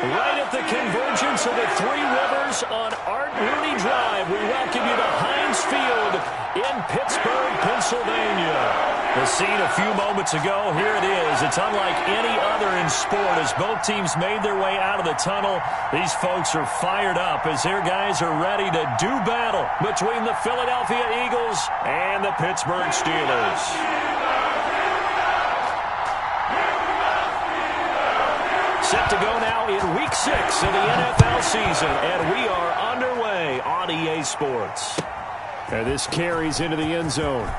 Right at the convergence of the Three Rivers on Art Rooney Drive, we welcome you to Heinz Field in Pittsburgh, Pennsylvania. The scene a few moments ago, here it is. It's unlike any other in sport as both teams made their way out of the tunnel. These folks are fired up as their guys are ready to do battle between the Philadelphia Eagles and the Pittsburgh Steelers. Set to go now in Week 6 of the NFL season, and we are underway on EA Sports. And this carries into the end zone.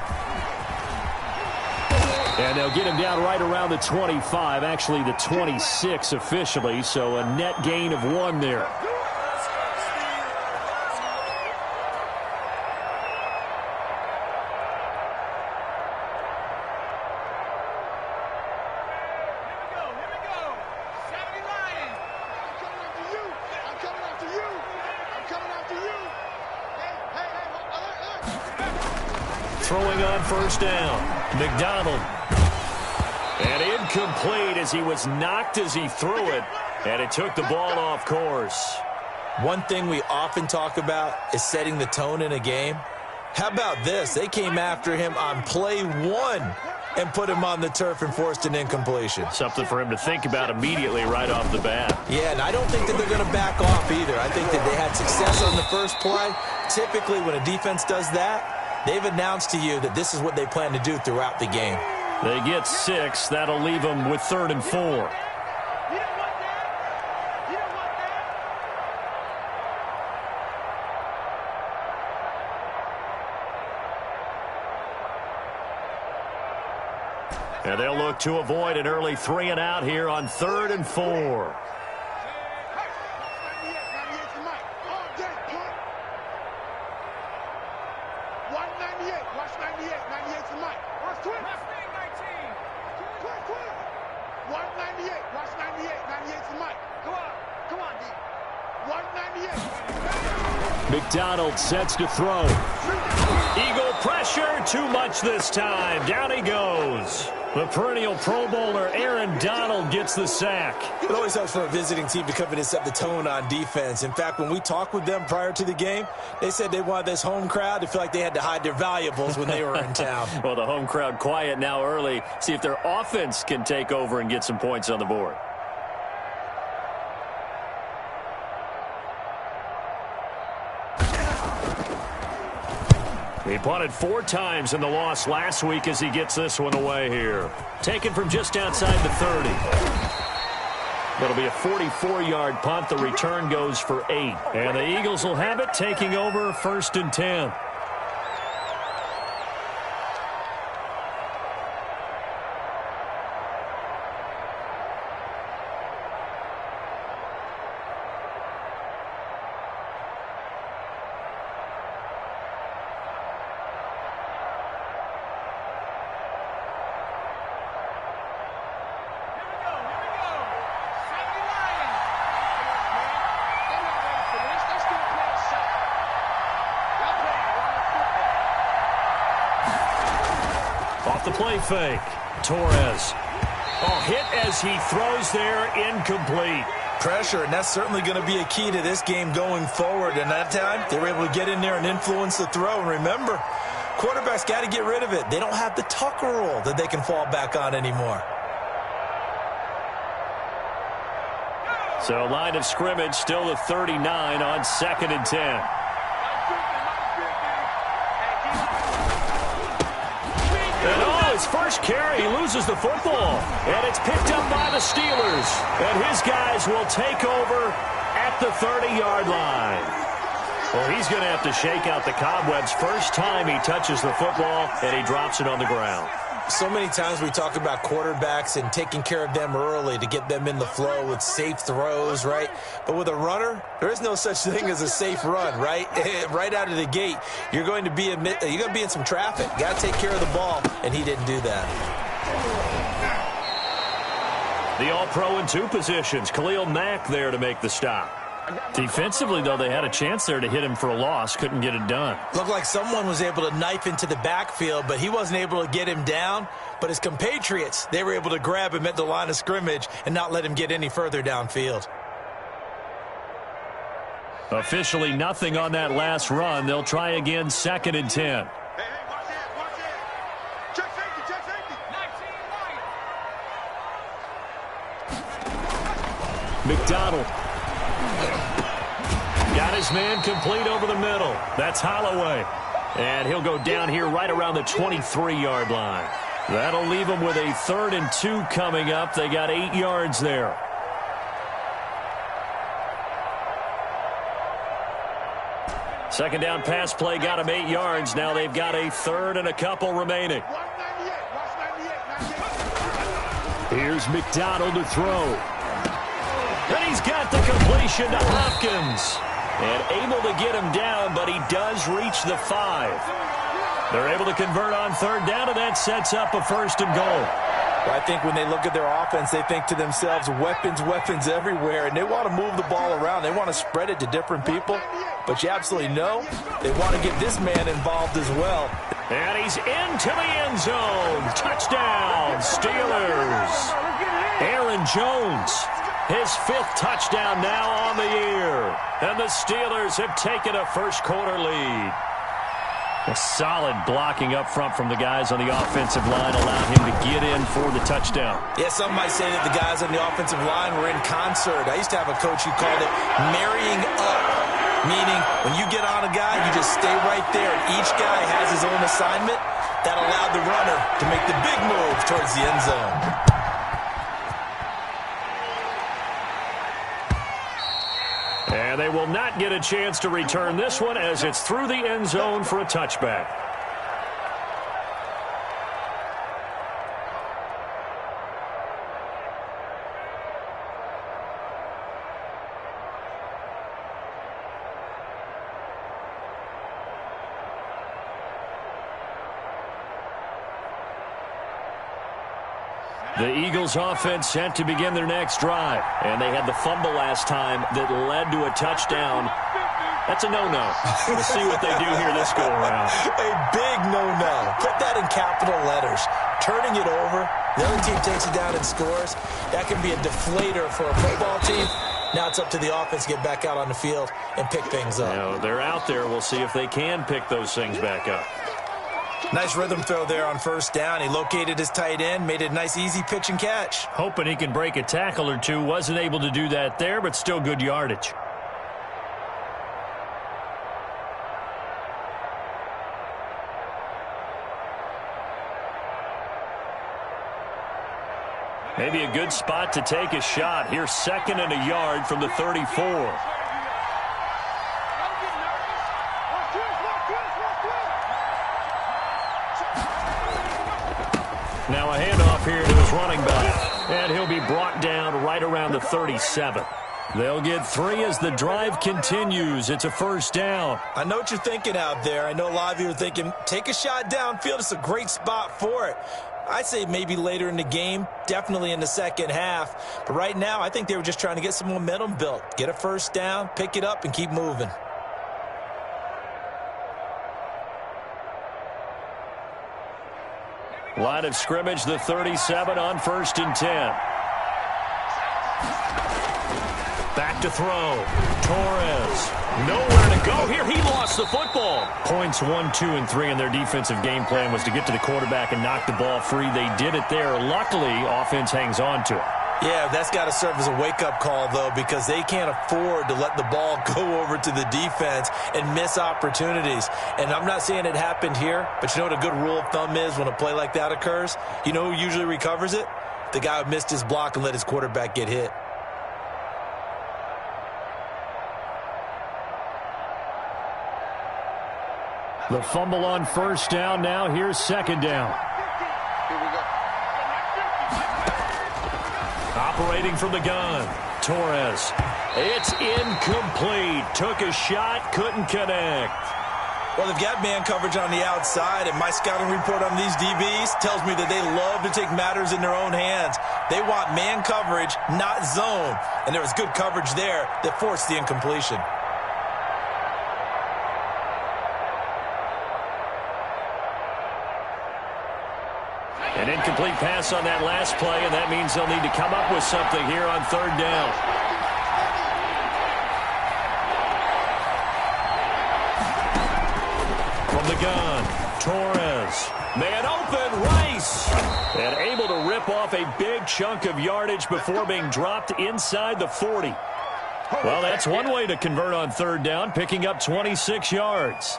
And they'll get him down right around the 25, actually the 26 officially, so a net gain of 1 there. Throwing on first down, McDonald. And incomplete as he was knocked as he threw it, and it took the ball off course. One thing we often talk about is setting the tone in a game. How about this? They came after him on play 1 and put him on the turf and forced an incompletion. Something for him to think about immediately right off the bat. Yeah, and I don't think that they're going to back off either. I think that they had success on the first play. Typically, when a defense does that, they've announced to you that this is what they plan to do throughout the game. They get 6. That'll leave them with 3rd and 4. And they'll look to avoid an early 3 and out here on 3rd and 4. McDonald sets to throw. Eagle pressure, too much this time. Down he goes. The perennial Pro Bowler Aaron Donald gets the sack. It always helps for a visiting team to come in and set the tone on defense. In fact, when we talked with them prior to the game, they said they wanted this home crowd to feel like they had to hide their valuables when they were in town. Well, the home crowd quiet now early. See if their offense can take over and get some points on the board. He punted 4 times in the loss last week as he gets this one away here. Taken from just outside the 30. That'll be a 44-yard punt. The return goes for 8. And the Eagles will have it, taking over 1st and 10. Off the play fake. Torres. Oh, hit as he throws there, incomplete. Pressure, and that's certainly going to be a key to this game going forward. And that time, they were able to get in there and influence the throw. And remember, quarterbacks got to get rid of it. They don't have the Tucker rule that they can fall back on anymore. So line of scrimmage still the 39 on 2nd and 10. His first carry, he loses the football, and it's picked up by the Steelers. And his guys will take over at the 30-yard line. Well, he's going to have to shake out the cobwebs first time he touches the football, and he drops it on the ground. So many times we talk about quarterbacks and taking care of them early to get them in the flow with safe throws, right? But with a runner, there is no such thing as a safe run, right? Right out of the gate, you're going to be in some traffic. Got to take care of the ball, and he didn't do that. The All-Pro in 2 positions. Khalil Mack there to make the stop. Defensively, though, they had a chance there to hit him for a loss. Couldn't get it done. Looked like someone was able to knife into the backfield, but he wasn't able to get him down. But his compatriots, they were able to grab him at the line of scrimmage and not let him get any further downfield. Officially nothing on that last run. They'll try again, 2nd and 10. McDonald. Got his man complete over the middle. That's Holloway. And he'll go down here right around the 23-yard line. That'll leave them with a 3rd and 2 coming up. They got 8 yards there. Second down pass play got them 8 yards. Now they've got a 3rd and a couple remaining. Here's McDonald to throw. And he's got the completion to Hopkins. And able to get him down, but he does reach the 5. They're able to convert on 3rd down, and that sets up a 1st and goal. Well, I think when they look at their offense, they think to themselves, weapons, weapons everywhere, and they want to move the ball around. They want to spread it to different people, but you absolutely know they want to get this man involved as well. And he's into the end zone. Touchdown, Steelers. Aaron Jones, his 5th touchdown now on the year. And the Steelers have taken a first-quarter lead. A solid blocking up front from the guys on the offensive line allowed him to get in for the touchdown. Yeah, some might say that the guys on the offensive line were in concert. I used to have a coach who called it marrying up, meaning when you get on a guy, you just stay right there, and each guy has his own assignment. That allowed the runner to make the big move towards the end zone. And they will not get a chance to return this one as it's through the end zone for a touchback. The Eagles offense set to begin their next drive. And they had the fumble last time that led to a touchdown. That's a no-no. We'll see what they do here this go-around. A big no-no. Put that in capital letters. Turning it over, the other team takes it down and scores. That can be a deflator for a football team. Now it's up to the offense to get back out on the field and pick things up. You know, they're out there. We'll see if they can pick those things back up. Nice rhythm throw there on 1st down. He located his tight end, made it a nice, easy pitch and catch. Hoping he can break a tackle or two. Wasn't able to do that there, but still good yardage. Maybe a good spot to take a shot. Here's 2nd and a yard from the 34. Now a handoff here to his running back. And he'll be brought down right around the 37. They'll get 3 as the drive continues. It's a 1st down. I know what you're thinking out there. I know a lot of you are thinking, take a shot downfield. It's a great spot for it. I'd say maybe later in the game, definitely in the second half. But right now, I think they were just trying to get some momentum built. Get a 1st down, pick it up, and keep moving. Line of scrimmage, the 37 on 1st and 10. Back to throw. Torres. Nowhere to go here. He lost the football. Points 1, 2, and 3 in their defensive game plan was to get to the quarterback and knock the ball free. They did it there. Luckily, offense hangs on to it. Yeah, that's got to serve as a wake-up call, though, because they can't afford to let the ball go over to the defense and miss opportunities. And I'm not saying it happened here, but you know what a good rule of thumb is when a play like that occurs? You know who usually recovers it? The guy who missed his block and let his quarterback get hit. The fumble on 1st down. Now here's 2nd down. Operating from the gun, Torres. It's incomplete. Took a shot, couldn't connect. Well, they've got man coverage on the outside, and my scouting report on these DBs tells me that they love to take matters in their own hands. They want man coverage, not zone. And there was good coverage there that forced the incompletion. An incomplete pass on that last play, and that means they'll need to come up with something here on 3rd down. From the gun, Torres. Man open, Rice. And able to rip off a big chunk of yardage before being dropped inside the 40. Well, that's one way to convert on third down, picking up 26 yards.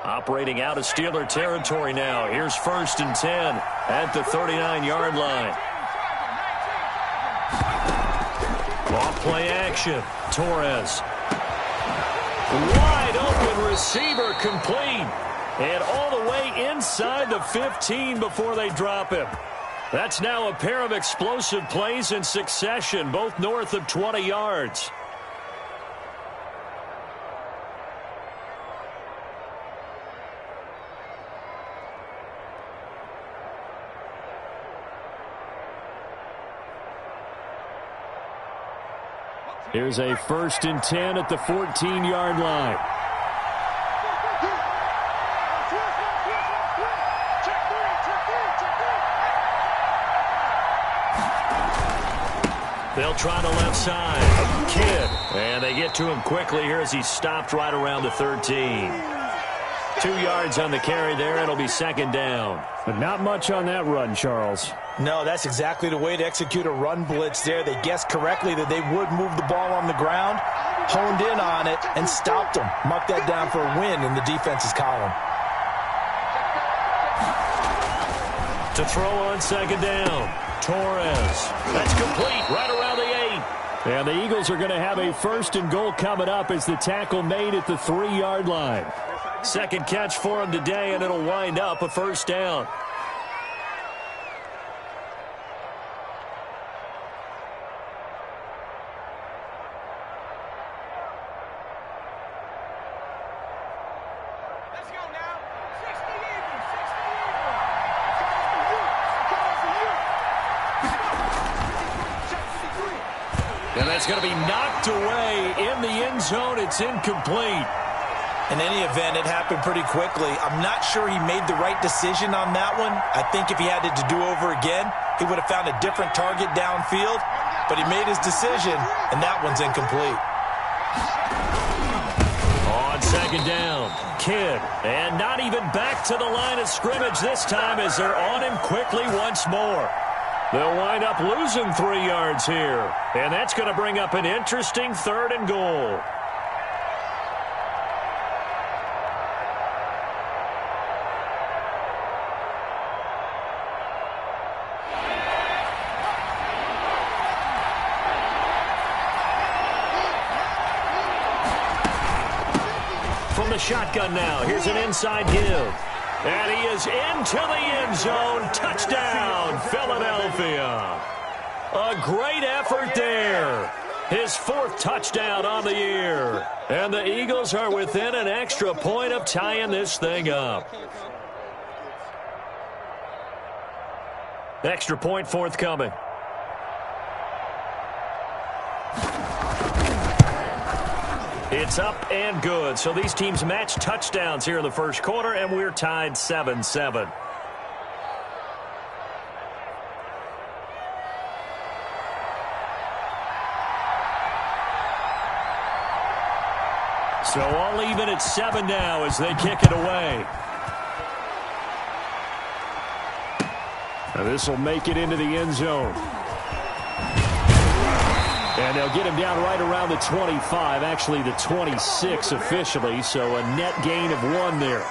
Operating out of Steeler territory now. Here's 1st and 10 at the 39-yard line. Off play action. Torres. Wide open receiver complete. And all the way inside the 15 before they drop him. That's now a pair of explosive plays in succession, both north of 20 yards. Here's a 1st and 10 at the 14-yard line. They'll try the left side. Kidd. And they get to him quickly here as he stopped right around the 13. 2 yards on the carry there. It'll be 2nd down. But not much on that run, Charles. No, that's exactly the way to execute a run blitz there. They guessed correctly that they would move the ball on the ground, honed in on it, and stopped them. Mark that down for a win in the defense's column. To throw on 2nd down. Torres. That's complete right around the 8. And the Eagles are going to have a 1st and goal coming up as the tackle made at the 3-yard line. 2nd catch for him today, and it'll wind up a 1st down. And that's going to be knocked away in the end zone. It's incomplete. In any event, it happened pretty quickly. I'm not sure he made the right decision on that one. I think if he had it to do over again, he would have found a different target downfield. But he made his decision, and that one's incomplete. On 2nd down, Kidd. And not even back to the line of scrimmage this time as they're on him quickly once more. They'll wind up losing 3 yards here. And that's going to bring up an interesting 3rd and goal. From the shotgun now, here's an inside give. And he is into the end zone. Touchdown, Philadelphia. A great effort there. His 4th touchdown on the year. And the Eagles are within an extra point of tying this thing up. Extra point forthcoming. It's up and good. So these teams match touchdowns here in the 1st quarter, and we're tied 7-7. So all even at 7 now as they kick it away. Now this will make it into the end zone. And they'll get him down right around the 25, actually the 26 officially, so a net gain of 1 there.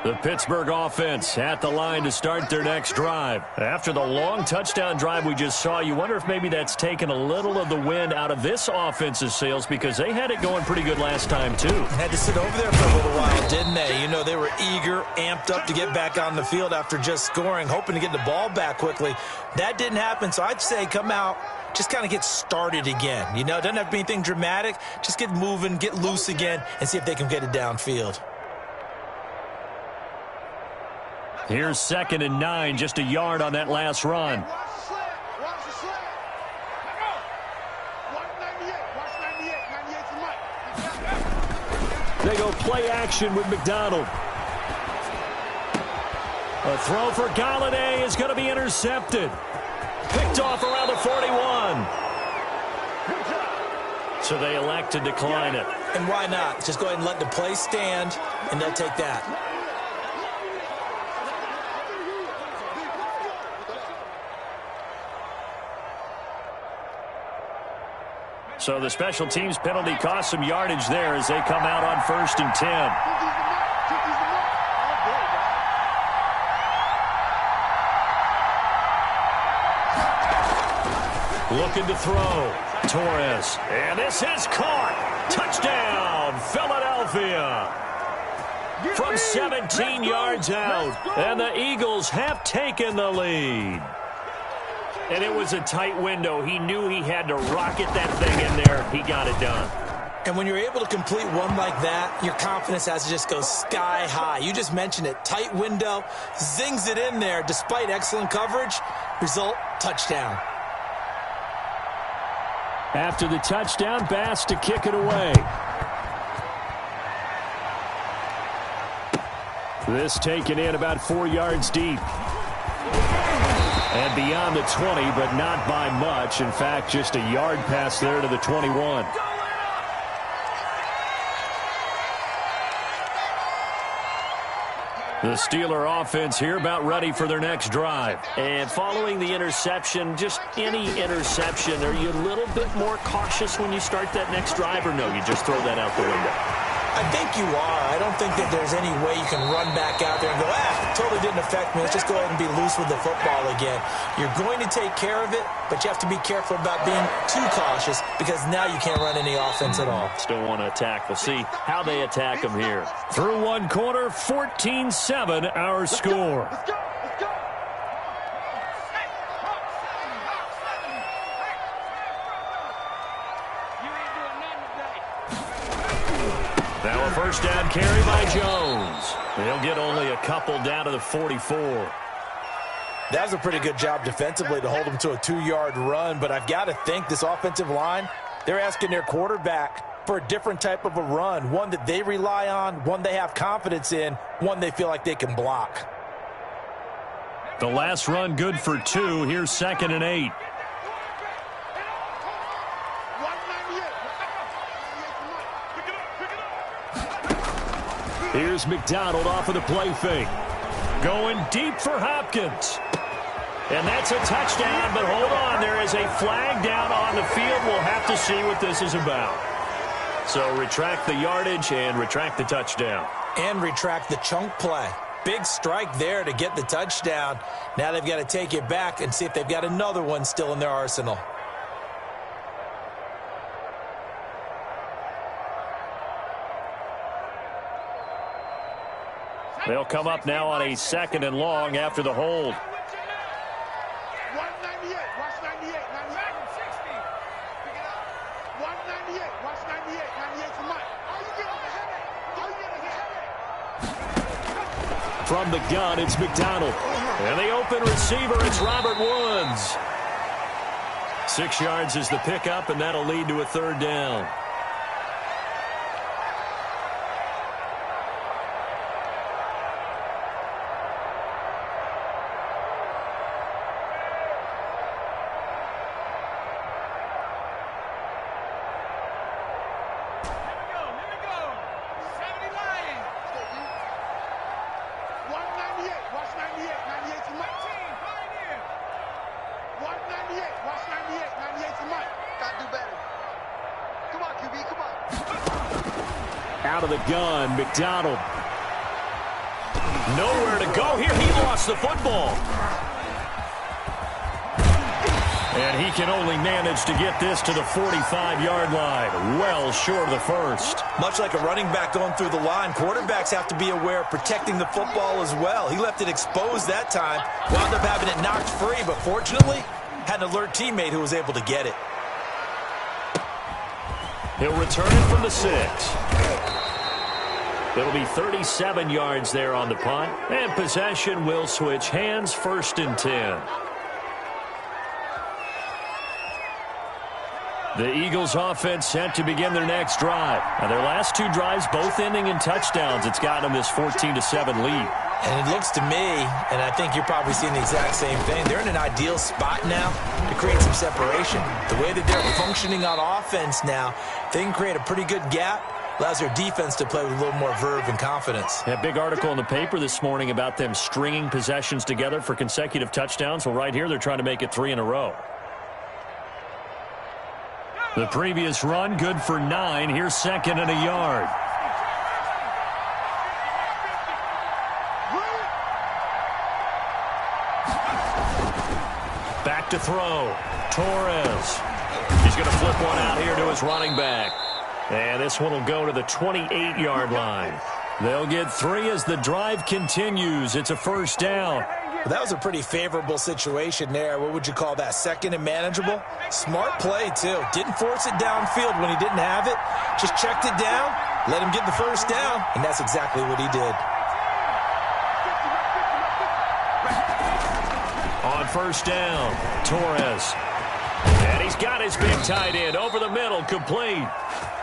The Pittsburgh offense at the line to start their next drive. After the long touchdown drive we just saw, you wonder if maybe that's taken a little of the wind out of this offense's sails because they had it going pretty good last time, too. Had to sit over there for a little while, didn't they? You know, they were eager, amped up to get back on the field after just scoring, hoping to get the ball back quickly. That didn't happen, so I'd say come out, just kind of get started again. You know, it doesn't have to be anything dramatic. Just get moving, get loose again, and see if they can get it downfield. Here's 2nd and 9, just a yard on that last run. They go play action with McDonald. A throw for Galladay is going to be intercepted. Picked off around the 41. So they elect to decline it. And why not? Just go ahead and let the play stand, and they'll take that. So the special teams penalty cost some yardage there as they come out on 1st and 10. Looking to throw. Torres. And this is caught. Touchdown, Philadelphia. From 17 yards out. And the Eagles have taken the lead. And it was a tight window. He knew he had to rocket that thing in there. He got it done. And when you're able to complete one like that, your confidence has to just go sky high. You just mentioned it. Tight window. Zings it in there despite excellent coverage. Result, touchdown. After the touchdown, Bass to kick it away. This taken in about 4 yards deep. And beyond the 20, but not by much. In fact, just a yard pass there to the 21. The Steeler offense here about ready for their next drive. And following the interception, just any interception, are you a little bit more cautious when you start that next drive, or no, you just throw that out the window? I think you are. I don't think that there's any way you can run back out there and go, totally didn't affect me. Let's just go ahead and be loose with the football again. You're going to take care of it, but you have to be careful about being too cautious because now you can't run any offense at all. Still want to attack. We'll see how they attack them here. Through one quarter, 14-7 our score. Now a first down carry by Jones. They'll get only a couple down to the 44. That was a pretty good job defensively to hold them to a 2-yard run, but I've got to think this offensive line, they're asking their quarterback for a different type of a run, one that they rely on, one they have confidence in, one they feel like they can block. The last run good for 2. Here's 2nd and 8. Here's McDonald off of the play fake. Going deep for Hopkins. And that's a touchdown, but hold on. There is a flag down on the field. We'll have to see what this is about. So retract the yardage and retract the touchdown. And retract the chunk play. Big strike there to get the touchdown. Now they've got to take it back and see if they've got another one still in their arsenal. They'll come up now on a 2nd and long after the hold. From the gun, it's McDonald. And the open receiver, it's Robert Woods. 6 yards is the pickup, and that'll lead to a 3rd down. Out of the gun, McDonald. Nowhere to go here. He lost the football. And he can only manage to get this to the 45-yard line. Well short of the first. Much like a running back going through the line, quarterbacks have to be aware of protecting the football as well. He left it exposed that time. Wound up having it knocked free, but fortunately, had an alert teammate who was able to get it. He'll return it from the 6. It'll be 37 yards there on the punt. And possession will switch hands, 1st and 10. The Eagles offense set to begin their next drive. Now, their last two drives both ending in touchdowns. It's got them this 14-7 lead. And it looks to me, and I think you're probably seeing the exact same thing, they're in an ideal spot now to create some separation. The way that they're functioning on offense now, they can create a pretty good gap. Allows their defense to play with a little more verve and confidence. A big article in the paper this morning about them stringing possessions together for consecutive touchdowns. Well, right here, they're trying to make it 3 in a row. The previous run, good for 9. Here's 2nd and a yard. Back to throw. Torres. He's going to flip one out here to his running back. And this one will go to the 28-yard line. They'll get 3 as the drive continues. It's a first down. Well, that was a pretty favorable situation there. What would you call that? 2nd and manageable? Smart play, too. Didn't force it downfield when he didn't have it. Just checked it down, let him get the first down, and that's exactly what he did. On first down, Torres. And he's got his big tight end over the middle, complete.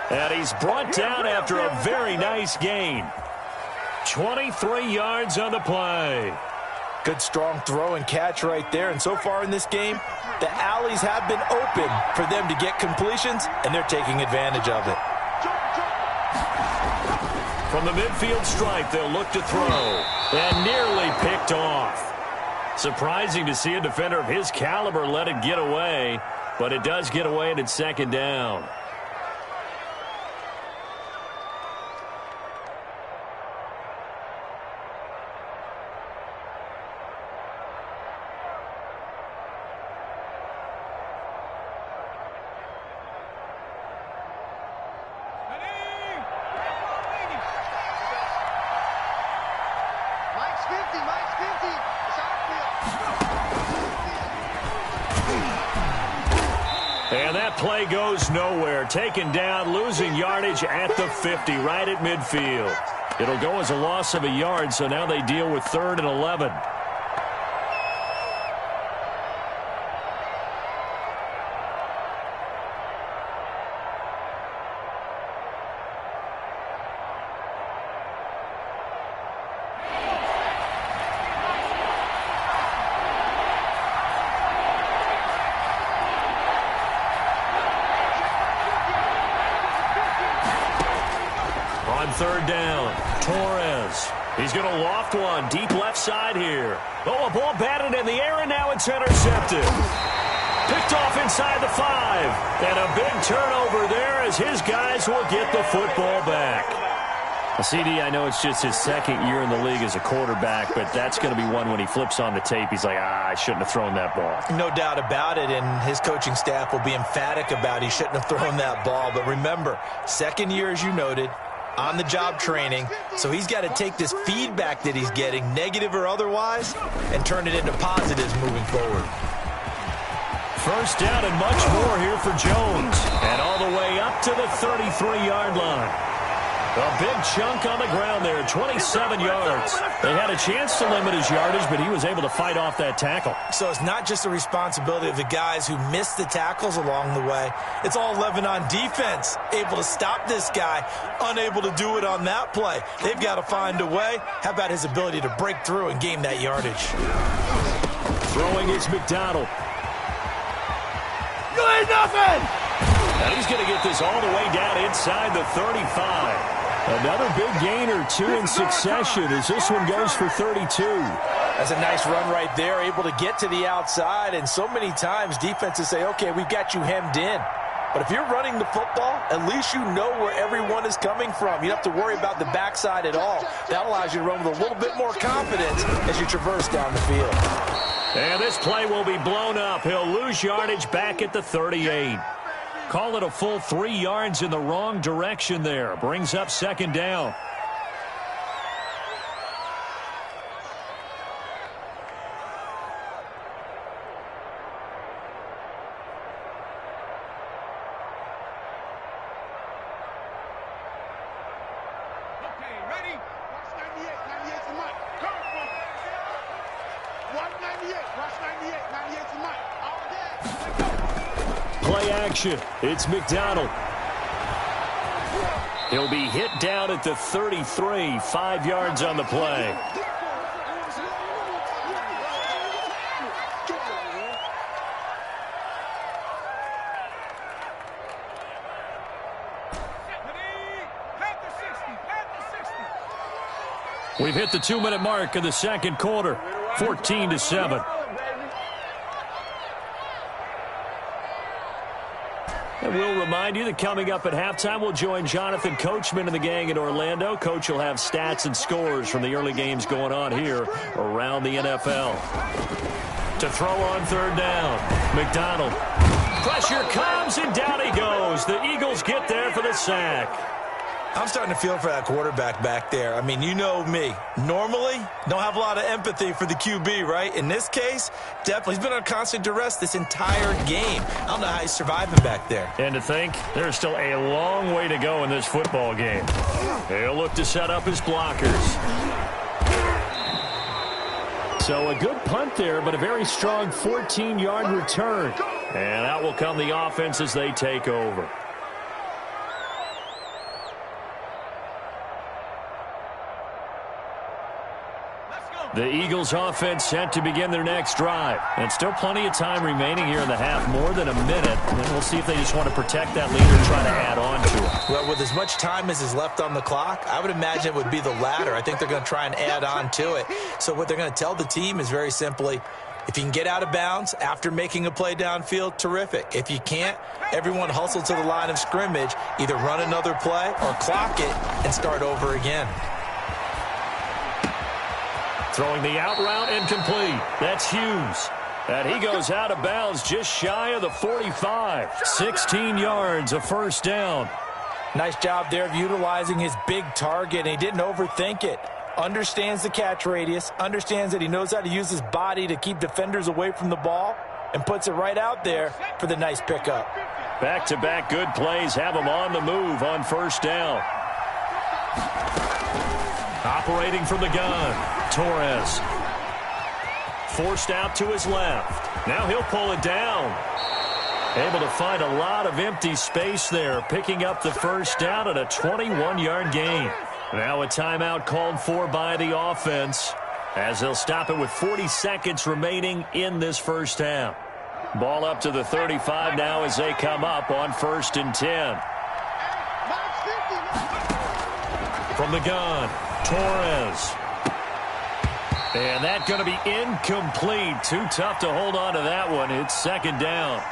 And he's brought down after a very nice gain. 23 yards on the play. Good, strong throw and catch right there. And so far in this game, the alleys have been open for them to get completions, and they're taking advantage of it. From the midfield stripe, they'll look to throw. And nearly picked off. Surprising to see a defender of his caliber let it get away, but it does get away and it's 2nd down. And that play goes nowhere. Taken down, losing yardage at the 50, right at midfield. It'll go as a loss of a yard, so now they deal with 3rd and 11. On 3rd down, Torres. He's going to loft one deep left side here. Oh, a ball batted in the air, and now it's intercepted. Picked off inside the 5. And a big turnover there as his guys will get the football back. CD, I know it's just his 2nd year in the league as a quarterback, but that's going to be one when he flips on the tape. He's like, I shouldn't have thrown that ball. No doubt about it, and his coaching staff will be emphatic about he shouldn't have thrown that ball. But remember, 2nd year, as you noted, on-the-job training, so he's got to take this feedback that he's getting, negative or otherwise, and turn it into positives moving forward. First down and much more here for Jones. And all the way up to the 33-yard line. A big chunk on the ground there, 27 yards. They had a chance to limit his yardage, but he was able to fight off that tackle. So it's not just the responsibility of the guys who missed the tackles along the way. It's all 11 on defense, able to stop this guy, unable to do it on that play. They've got to find a way. How about his ability to break through and gain that yardage? Throwing is McDonald. You ain't nothing! And he's going to get this all the way down inside the 35. Another big gain or 2 in succession as this one goes for 32. That's a nice run right there, able to get to the outside. And so many times defenses say, okay, we've got you hemmed in. But if you're running the football, at least you know where everyone is coming from. You don't have to worry about the backside at all. That allows you to run with a little bit more confidence as you traverse down the field. And this play will be blown up. He'll lose yardage back at the 38. Call it a full 3 yards in the wrong direction there. Brings up 2nd down. Okay, ready? Watch 98. 98's the mic. Come on. Watch 98. Watch 98. 98's the mic. All day. Play action. action. It's McDonald. He'll be hit down at the 33, 5 yards on the play. We've hit the 2-minute mark in the second quarter, 14-7. And we'll remind you that coming up at halftime, we'll join Jonathan Coachman and the gang in Orlando. Coach will have stats and scores from the early games going on here around the NFL. To throw on third down, McDonald. Pressure comes, and down he goes. The Eagles get there for the sack. I'm starting to feel for that quarterback back there. I mean, you know me. Normally, don't have a lot of empathy for the QB, right? In this case, definitely. He's been under constant duress this entire game. I don't know how he's surviving back there. And to think, there's still a long way to go in this football game. He'll look to set up his blockers. So a good punt there, but a very strong 14-yard return. And out will come the offense as they take over. The Eagles offense set to begin their next drive. And still plenty of time remaining here in the half, more than a minute. And then we'll see if they just want to protect that lead or try to add on to it. Well, with as much time as is left on the clock, I would imagine it would be the latter. I think they're going to try and add on to it. So what they're going to tell the team is very simply, if you can get out of bounds after making a play downfield, terrific. If you can't, everyone hustle to the line of scrimmage, either run another play or clock it and start over again. Throwing the out route incomplete. That's Hughes. And he goes out of bounds just shy of the 45. 16 yards, a first down. Nice job there of utilizing his big target, and he didn't overthink it. Understands the catch radius, understands that he knows how to use his body to keep defenders away from the ball, and puts it right out there for the nice pickup. Back-to-back good plays have him on the move on first down. Operating from the gun, Torres. Forced out to his left. Now he'll pull it down. Able to find a lot of empty space there, picking up the first down at a 21-yard gain. Now a timeout called for by the offense, as they'll stop it with 40 seconds remaining in this first half. Ball up to the 35 now as they come up on 1st and 10. From the gun, Torres. And that's going to be incomplete. Too tough to hold on to that one. It's second down.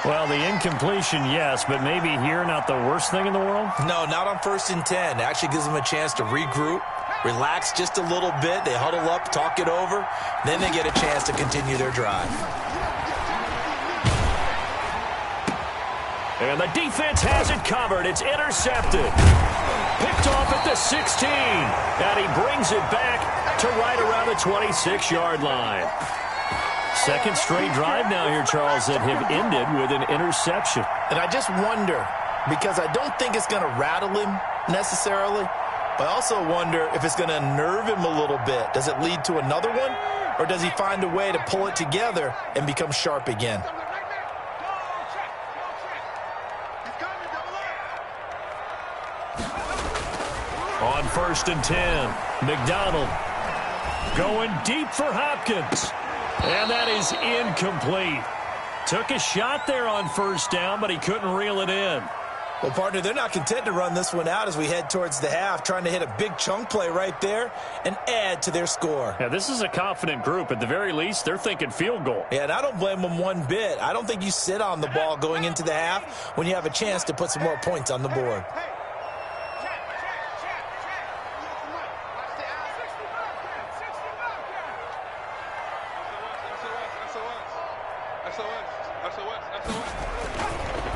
Well, the incompletion, yes, but maybe here not the worst thing in the world? No, not on 1st and 10. It actually gives them a chance to regroup, relax just a little bit. They huddle up, talk it over. Then they get a chance to continue their drive. And the defense has it covered. It's intercepted. Picked off at the 16. And he brings it back to right around the 26-yard line. Second straight drive now here, Charles, that have ended with an interception. And I just wonder, because I don't think it's going to rattle him necessarily, but I also wonder if it's going to nerve him a little bit. Does it lead to another one, or does he find a way to pull it together and become sharp again? On 1st and 10, McDonald going deep for Hopkins. And that is incomplete. Took a shot there on first down, but he couldn't reel it in. Well, partner, they're not content to run this one out as we head towards the half, trying to hit a big chunk play right there and add to their score. Yeah, this is a confident group. At the very least, they're thinking field goal. Yeah, and I don't blame them one bit. I don't think you sit on the ball going into the half when you have a chance to put some more points on the board.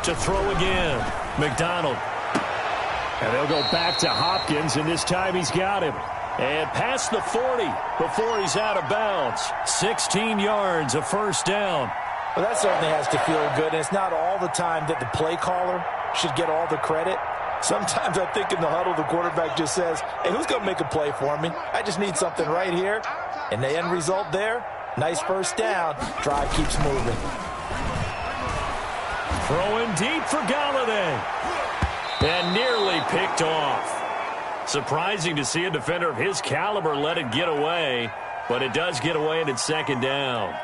To throw again, McDonald. And they'll go back to Hopkins, and this time he's got him. And past the 40 before he's out of bounds. 16 yards, a first down. Well, that certainly has to feel good, and it's not all the time that the play caller should get all the credit. Sometimes I think in the huddle, the quarterback just says, hey, who's going to make a play for me? I just need something right here. And the end result there, nice first down. Drive keeps moving. Throwing deep for Galladay. And nearly picked off. Surprising to see a defender of his caliber let it get away, but it does get away and it's second down.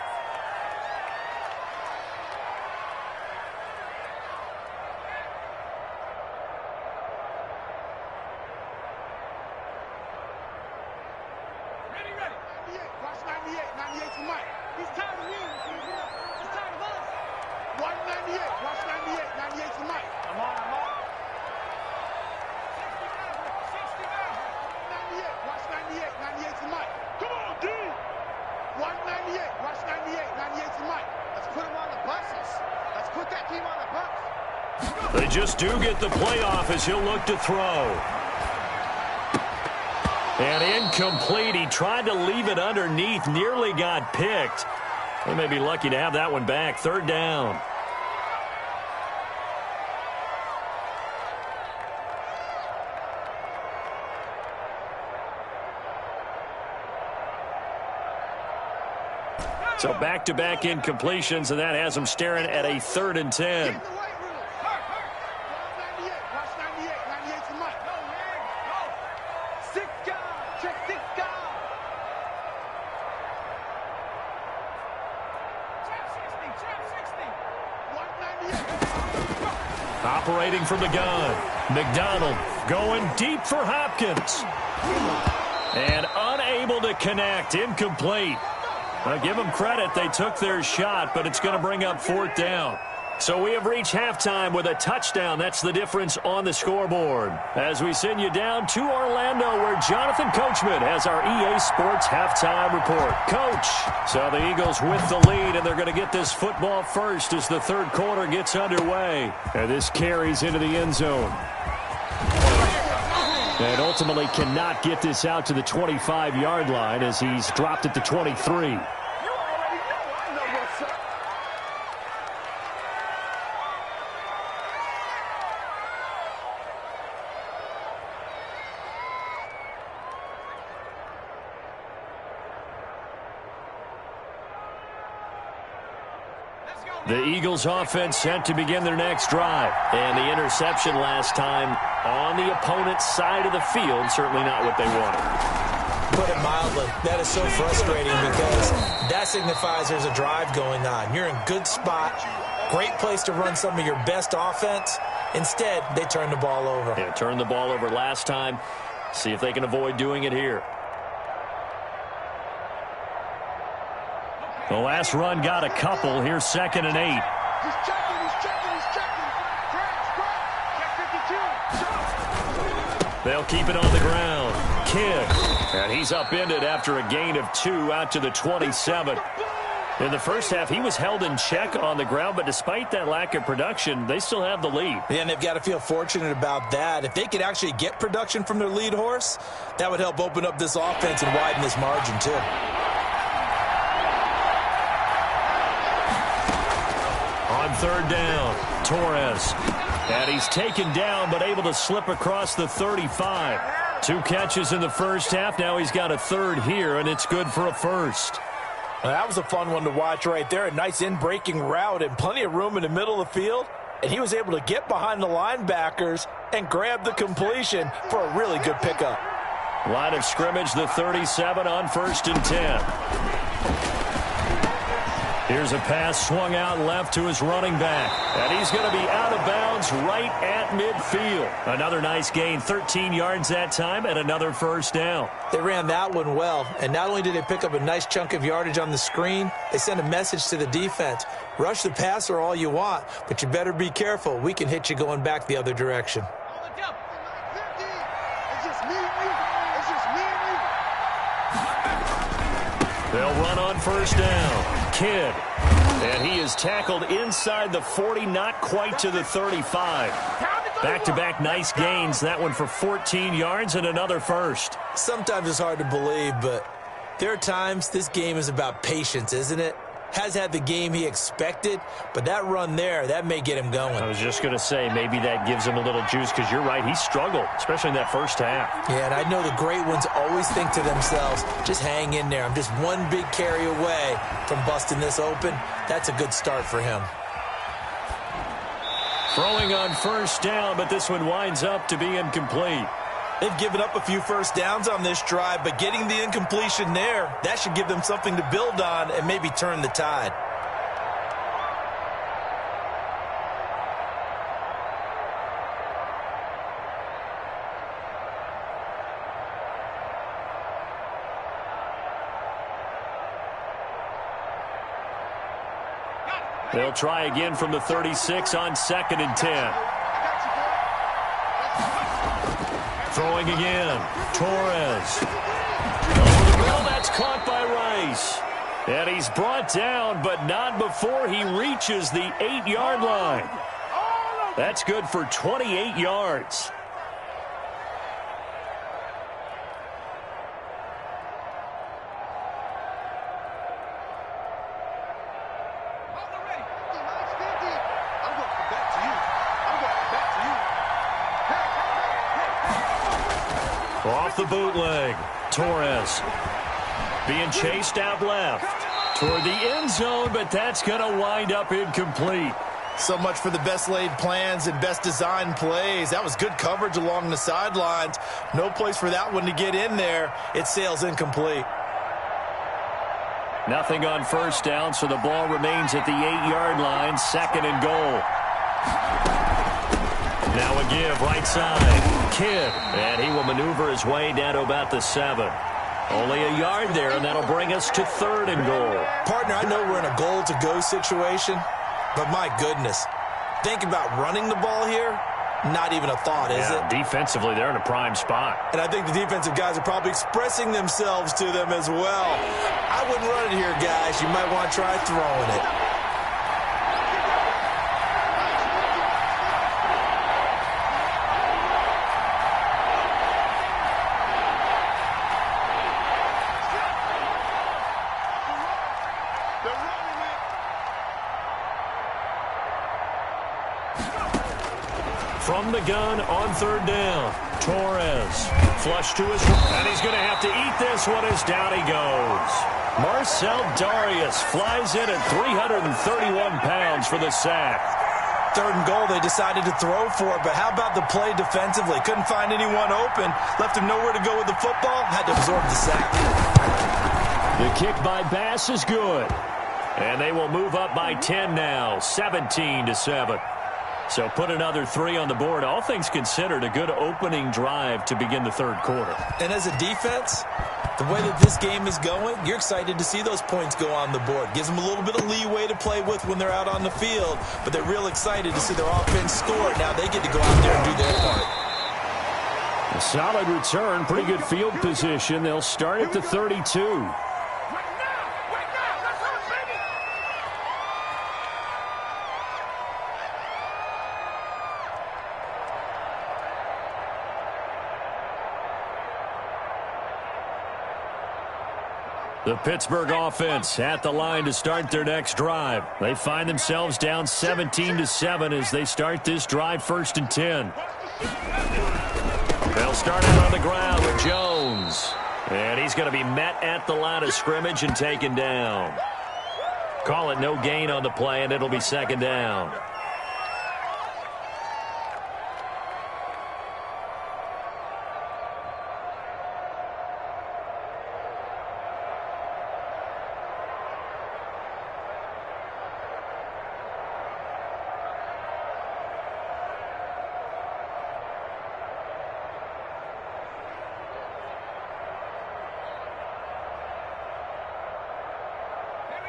They just do get the playoff as he'll look to throw. And incomplete. He tried to leave it underneath. Nearly got picked. They may be lucky to have that one back. Third down. So back-to-back incompletions, and that has them staring at a 3rd and 10. Operating from the gun. McDonald going deep for Hopkins. And unable to connect. Incomplete. I'll give them credit. They took their shot, but it's going to bring up 4th down. So we have reached halftime with a touchdown. That's the difference on the scoreboard. As we send you down to Orlando, where Jonathan Coachman has our EA Sports halftime report. Coach, so the Eagles with the lead, and they're going to get this football first as the 3rd quarter gets underway. And this carries into the end zone. And ultimately cannot get this out to the 25-yard line as he's dropped at the 23. The Eagles offense set to begin their next drive. And the interception last time on the opponent's side of the field, certainly not what they wanted. Put it mildly, that is so frustrating because that signifies there's a drive going on. You're in good spot, great place to run some of your best offense. Instead, they turn the ball over. Yeah, turned the ball over last time. See if they can avoid doing it here. The last run got a couple. Here's 2nd and 8. He's checking, he's checking, he's checking. Check 52. They'll keep it on the ground. Kidd. And he's upended after a gain of 2 out to the 27. In the first half, he was held in check on the ground, but despite that lack of production, they still have the lead. Yeah, and they've got to feel fortunate about that. If they could actually get production from their lead horse, that would help open up this offense and widen this margin, too. On 3rd down, Torres. And he's taken down, but able to slip across the 35. 2 catches in the first half. Now he's got a 3rd here, and it's good for a 1st. Well, that was a fun one to watch right there. A nice in-breaking route and plenty of room in the middle of the field. And he was able to get behind the linebackers and grab the completion for a really good pickup. Line of scrimmage, the 37 on 1st and 10. Here's a pass swung out left to his running back. And he's going to be out of bounds right at midfield. Another nice gain, 13 yards that time, and another 1st down. They ran that one well, and not only did they pick up a nice chunk of yardage on the screen, they sent a message to the defense. Rush the passer all you want, but you better be careful. We can hit you going back the other direction. They'll run on 1st down. Kidd. And he is tackled inside the 40, not quite to the 35. Back-to-back nice gains. That one for 14 yards and another 1st. Sometimes it's hard to believe, but there are times this game is about patience, isn't it? Has had the game he expected, but that run there, that may get him going. I was just going to say, maybe that gives him a little juice, because you're right, he struggled, especially in that first half. Yeah, and I know the great ones always think to themselves, just hang in there. I'm just one big carry away from busting this open. That's a good start for him. Throwing on first down, but this one winds up to be incomplete. They've given up a few first downs on this drive, but getting the incompletion there, that should give them something to build on and maybe turn the tide. They'll try again from the 36 on 2nd and 10. Throwing again. Torres. Over the middle, that's caught by Rice. And he's brought down, but not before he reaches the 8-yard line. That's good for 28 yards. Off the bootleg. Torres being chased out left toward the end zone, but that's going to wind up incomplete. So much for the best laid plans and best designed plays. That was good coverage along the sidelines. No place for that one to get in there. It sails incomplete. Nothing on first down, so the ball remains at the 8-yard line. 2nd and goal. Now a give right side. Kidd, and he will maneuver his way down to about the 7. Only a yard there, and that'll bring us to 3rd and goal. Partner, I know we're in a goal-to-go situation, but my goodness, think about running the ball here. Not even a thought, is it? Defensively, they're in a prime spot. And I think the defensive guys are probably expressing themselves to them as well. I wouldn't run it here, guys. You might want to try throwing it. From the gun on 3rd down. Torres flush to his right, and he's going to have to eat this one as down he goes. Marcel Darius flies in at 331 pounds for the sack. 3rd and goal, they decided to throw for it, but how about the play defensively? Couldn't find anyone open, left him nowhere to go with the football, had to absorb the sack. The kick by Bass is good, and they will move up by 10 now, 17-7. So put another 3 on the board. All things considered, a good opening drive to begin the 3rd quarter. And as a defense, the way that this game is going, you're excited to see those points go on the board. Gives them a little bit of leeway to play with when they're out on the field, but they're real excited to see their offense score. Now they get to go out there and do their part. A solid return, pretty good field position. They'll start at the 32. The Pittsburgh offense at the line to start their next drive. They find themselves down 17-7 as they start this drive 1st and 10. They'll start out on the ground with Jones. And he's going to be met at the line of scrimmage and taken down. Call it no gain on the play, and it'll be 2nd down.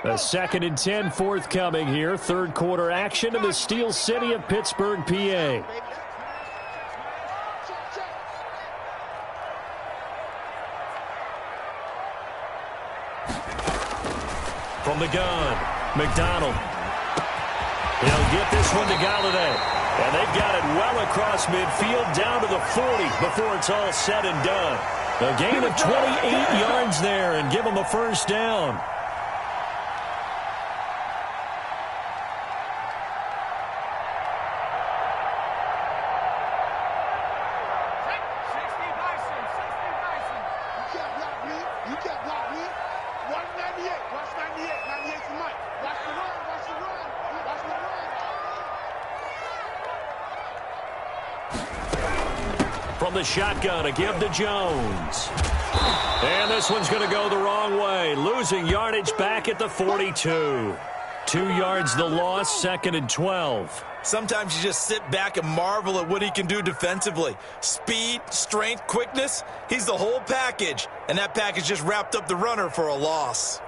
A 2nd and 10 forthcoming here. 3rd quarter action in the Steel City of Pittsburgh, PA. From the gun, McDonald. He'll get this one to Galladay. And they've got it well across midfield down to the 40 before it's all said and done. A gain of 28 yards there and give them a 1st down. from the shotgun to give to Jones. And this one's going to go the wrong way. Losing yardage back at the 42. 2 yards the loss, 2nd and 12. Sometimes you just sit back and marvel at what he can do defensively. Speed, strength, quickness, he's the whole package. And that package just wrapped up the runner for a loss.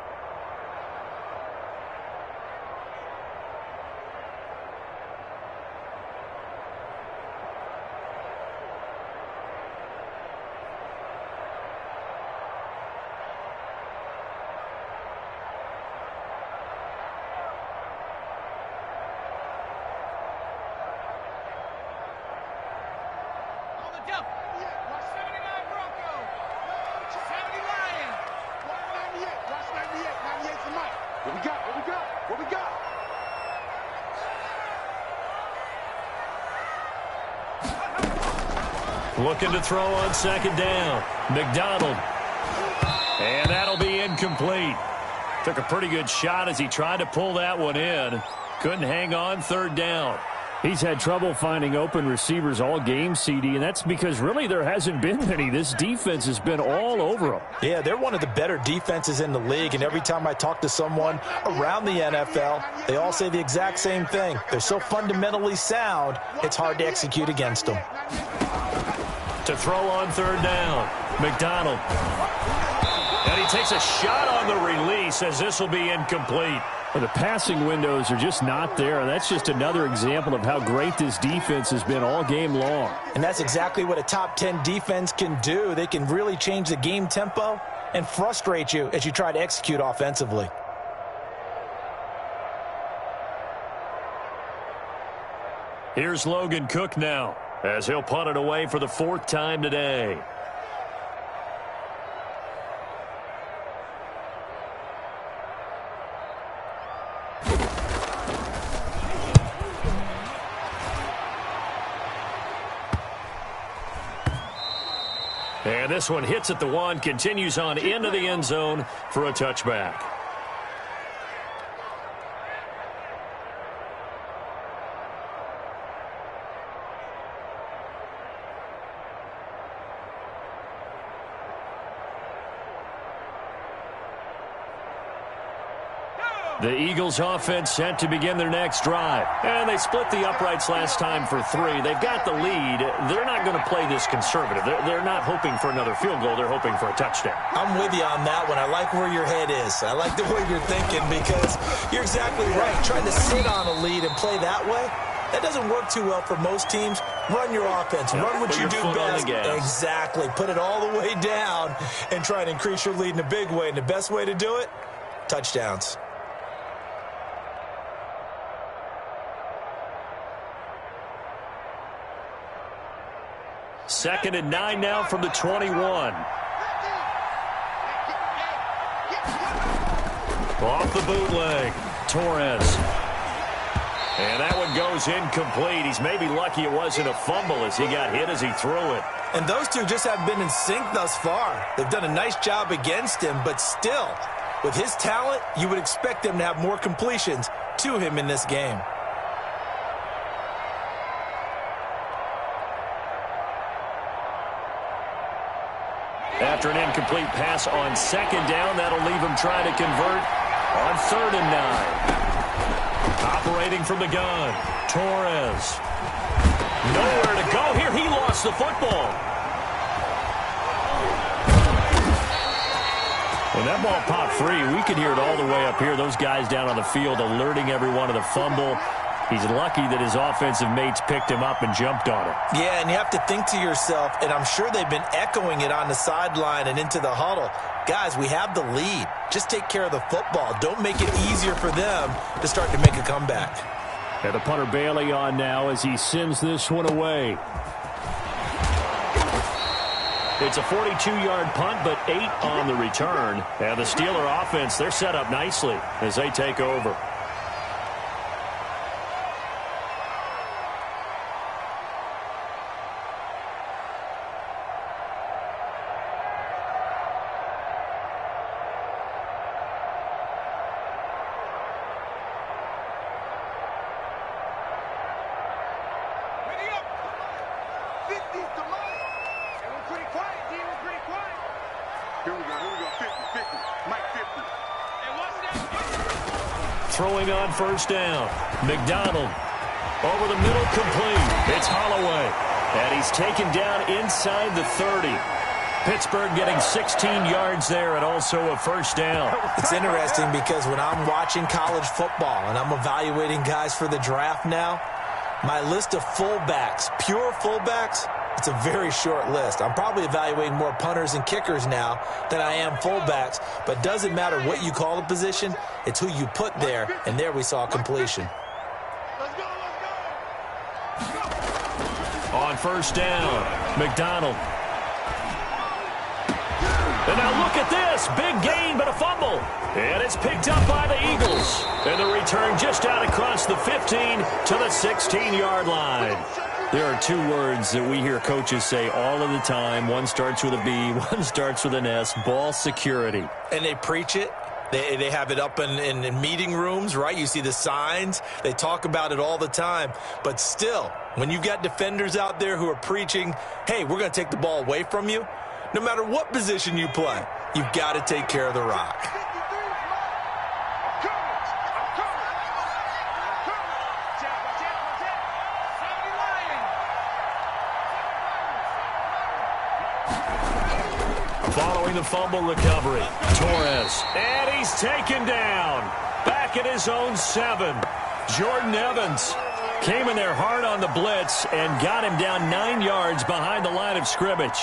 Looking to throw on 2nd down. McDonald. And that'll be incomplete. Took a pretty good shot as he tried to pull that one in. Couldn't hang on 3rd down. He's had trouble finding open receivers all game, CD, and that's because really there hasn't been any. This defense has been all over them. Yeah, they're one of the better defenses in the league, and every time I talk to someone around the NFL, they all say the exact same thing. They're so fundamentally sound, it's hard to execute against them. To throw on 3rd down, McDonald. And he takes a shot on the release as this will be incomplete. Well, the passing windows are just not there, and that's just another example of how great this defense has been all game long. And that's exactly what a top 10 defense can do. They can really change the game tempo and frustrate you as you try to execute offensively. Here's Logan Cook now, as he'll punt it away for the 4th time today. And this one hits at the 1, continues on into the end zone for a touchback. The Eagles offense set to begin their next drive. And they split the uprights last time for 3. They've got the lead. They're not going to play this conservative. They're not hoping for another field goal. They're hoping for a touchdown. I'm with you on that one. I like where your head is. I like the way you're thinking because you're exactly right. Trying to sit on a lead and play that way, that doesn't work too well for most teams. Run your offense. Run what you do best. Exactly. Put it all the way down and try to increase your lead in a big way. And the best way to do it, touchdowns. Second and 9 now from the 21. Off the bootleg, Torres. And that one goes incomplete. He's maybe lucky it wasn't a fumble as he got hit as he threw it. And those two just haven't been in sync thus far. They've done a nice job against him, but still, with his talent, you would expect them to have more completions to him in this game. After an incomplete pass on 2nd down, that'll leave him trying to convert on 3rd and 9. Operating from the gun, Torres. Nowhere to go here. He lost the football. When that ball popped free, we could hear it all the way up here. Those guys down on the field alerting everyone of the fumble. He's lucky that his offensive mates picked him up and jumped on it. Yeah, and you have to think to yourself, and I'm sure they've been echoing it on the sideline and into the huddle. Guys, we have the lead. Just take care of the football. Don't make it easier for them to start to make a comeback. And the punter Bailey on now as he sends this one away. It's a 42-yard punt, but 8 on the return. And the Steeler offense, they're set up nicely as they take over. throwing on first down. McDonald over the middle, complete. It's Holloway. And he's taken down inside the 30. Pittsburgh getting 16 yards there and also a first down. It's interesting because when I'm watching college football and I'm evaluating guys for the draft now, my list of fullbacks, pure fullbacks, it's a very short list. I'm probably evaluating more punters and kickers now than I am fullbacks, but it doesn't matter what you call the position, it's who you put there, and there we saw completion. On first down, McDonald. And now look at this. Big gain, but a fumble. And it's picked up by the Eagles. And the return just out across the 15 to the 16-yard line. There are two words that we hear coaches say all of the time. One starts with a B, one starts with an S. Ball security. And they preach it. They have it up in meeting rooms, right? You see the signs. They talk about it all the time. But still, when you've got defenders out there who are preaching, hey, we're going to take the ball away from you, no matter what position you play, you've got to take care of the rock. Following the fumble recovery, Torres. And he's taken down. Back at his own 7. Jordan Evans came in there hard on the blitz and got him down 9 yards behind the line of scrimmage.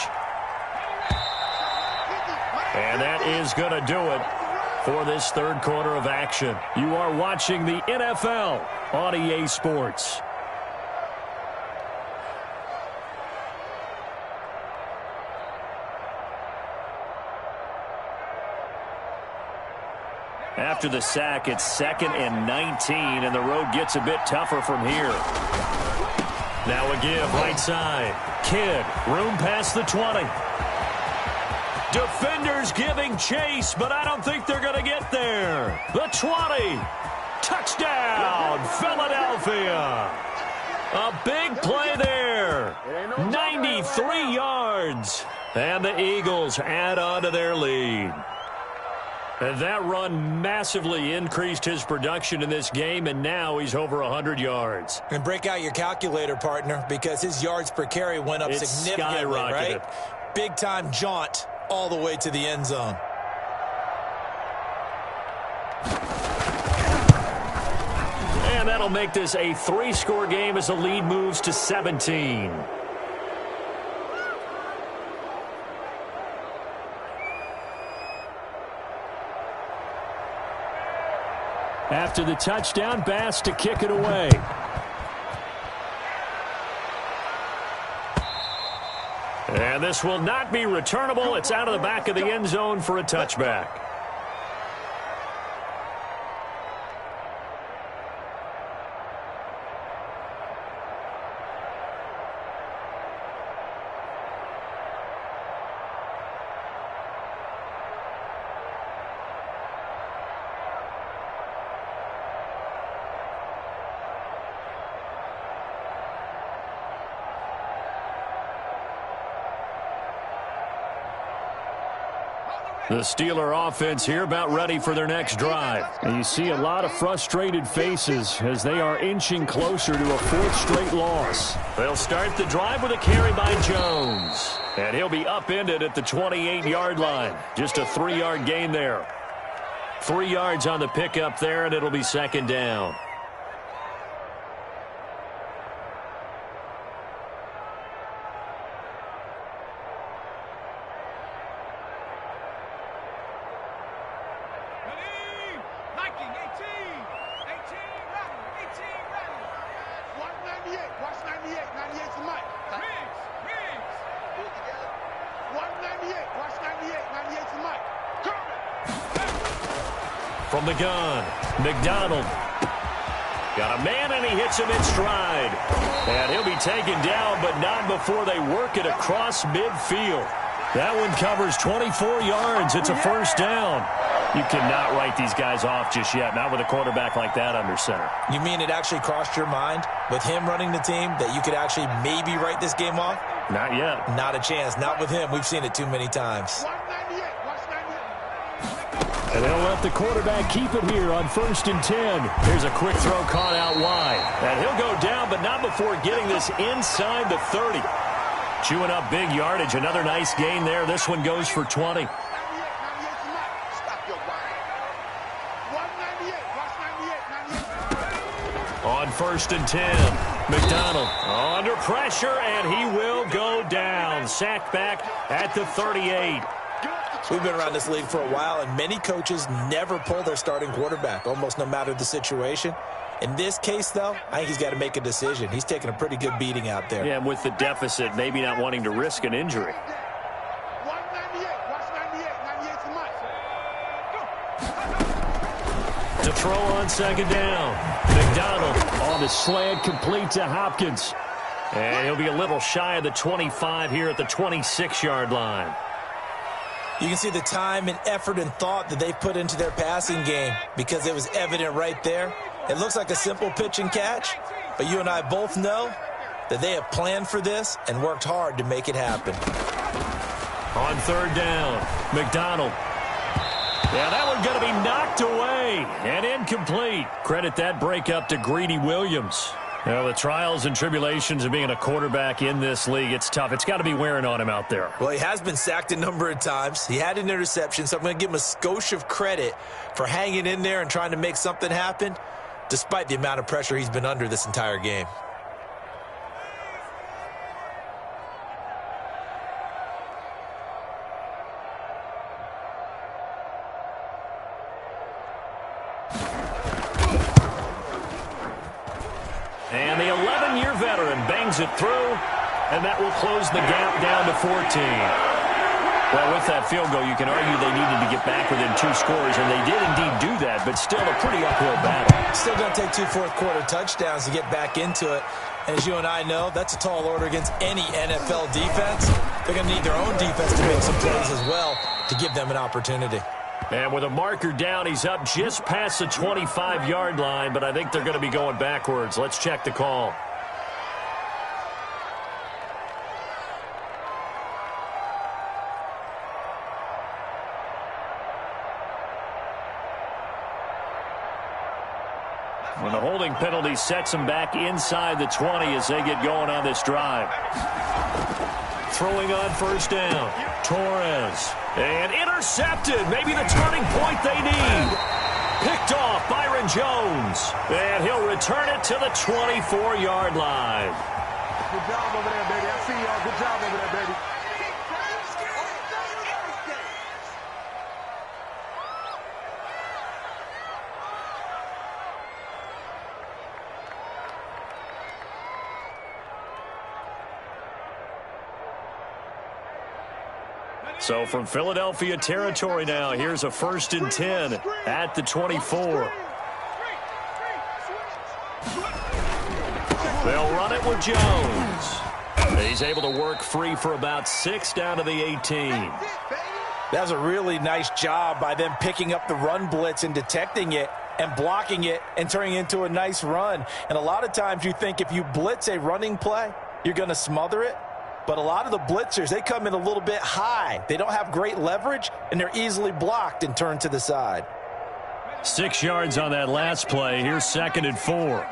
And that is going to do it for this third quarter of action. You are watching the NFL on EA Sports. After the sack, it's 2nd and 19, and the road gets a bit tougher from here. Now a give, right side. Kidd, room past the 20. Defenders giving chase, but I don't think they're going to get there. The 20. Touchdown, Philadelphia. A big play there. 93 yards. And the Eagles add on to their lead. And that run massively increased his production in this game, and now he's over 100 yards. And break out your calculator, partner, because his yards per carry went up significantly, right? Big-time jaunt all the way to the end zone. And that'll make this a 3-score game as the lead moves to 17. After the touchdown, Bass to kick it away. And this will not be returnable. It's out of the back of the end zone for a touchback. The Steeler offense here about ready for their next drive. And you see a lot of frustrated faces as they are inching closer to a 4th straight loss. They'll start the drive with a carry by Jones. And he'll be upended at the 28-yard line. Just a 3-yard gain there. 3 yards on the pickup there, and it'll be 2nd down. From the gun, McDonald. Got a man, and he hits him in stride. And he'll be taken down, but not before they work it across midfield. That one covers 24 yards. It's a first down. You cannot write these guys off just yet, not with a quarterback like that under center. You mean it actually crossed your mind with him running the team that you could actually maybe write this game off? Not yet. Not a chance. Not with him. We've seen it too many times. And they'll let the quarterback keep it here on 1st and 10. Here's a quick throw caught out wide. And he'll go down, but not before getting this inside the 30. Chewing up big yardage. Another nice gain there. This one goes for 20. On 1st and 10, McDonald under pressure, and he will go down. Sacked back at the 38. We've been around this league for a while, and many coaches never pull their starting quarterback, almost no matter the situation. In this case, though, I think he's got to make a decision. He's taking a pretty good beating out there. Yeah, and with the deficit, maybe not wanting to risk an injury. To throw on 2nd down. McDonald on the slant, complete to Hopkins. And he'll be a little shy of the 25 here at the 26-yard line. You can see the time and effort and thought that they've put into their passing game because it was evident right there. It looks like a simple pitch and catch, but you and I both know that they have planned for this and worked hard to make it happen. On 3rd down, McDonald. Yeah, that one's going to be knocked away and incomplete. Credit that breakup to Greedy Williams. Well, the trials and tribulations of being a quarterback in this league, it's tough. It's got to be wearing on him out there. Well, he has been sacked a number of times. He had an interception, so I'm going to give him a skosh of credit for hanging in there and trying to make something happen, despite the amount of pressure he's been under this entire game. And the 11-year veteran bangs it through, and that will close the gap down to 14. Well, with that field goal, you can argue they needed to get back within 2 scores, and they did indeed do that, but still a pretty uphill battle. Still going to take 2 fourth-quarter touchdowns to get back into it. And as you and I know, that's a tall order against any NFL defense. They're going to need their own defense to make some plays as well to give them an opportunity. And with a marker down, he's up just past the 25-yard line, but I think they're going to be going backwards. Let's check the call. When the holding penalty sets them back inside the 20 as they get going on this drive. Throwing on 1st down, Torres. And intercepted, maybe the turning point they need. Picked off Byron Jones. And he'll return it to the 24-yard line. Good job over there, baby. I see y'all. Good job over there, baby. So from Philadelphia territory now, here's a 1st and 10 at the 24. They'll run it with Jones. He's able to work free for about 6 down to the 18. That was a really nice job by them picking up the run blitz and detecting it and blocking it and turning it into a nice run. And a lot of times you think if you blitz a running play, you're going to smother it. But a lot of the blitzers, they come in a little bit high. They don't have great leverage, and they're easily blocked and turned to the side. 6 yards on that last play. Here's 2nd and 4.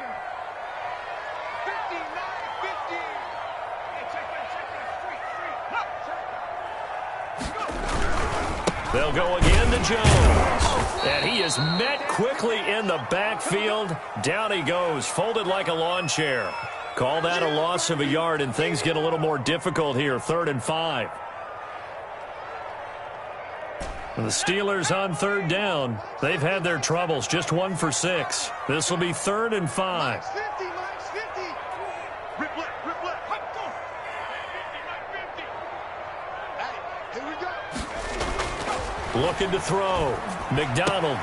They'll go again to Jones. And he is met quickly in the backfield. Down he goes, folded like a lawn chair. Call that a loss of a yard, and things get a little more difficult here. 3rd and 5. The Steelers on 3rd down. They've had their troubles, just 1 for 6. This will be 3rd and 5. Looking to throw. McDonald.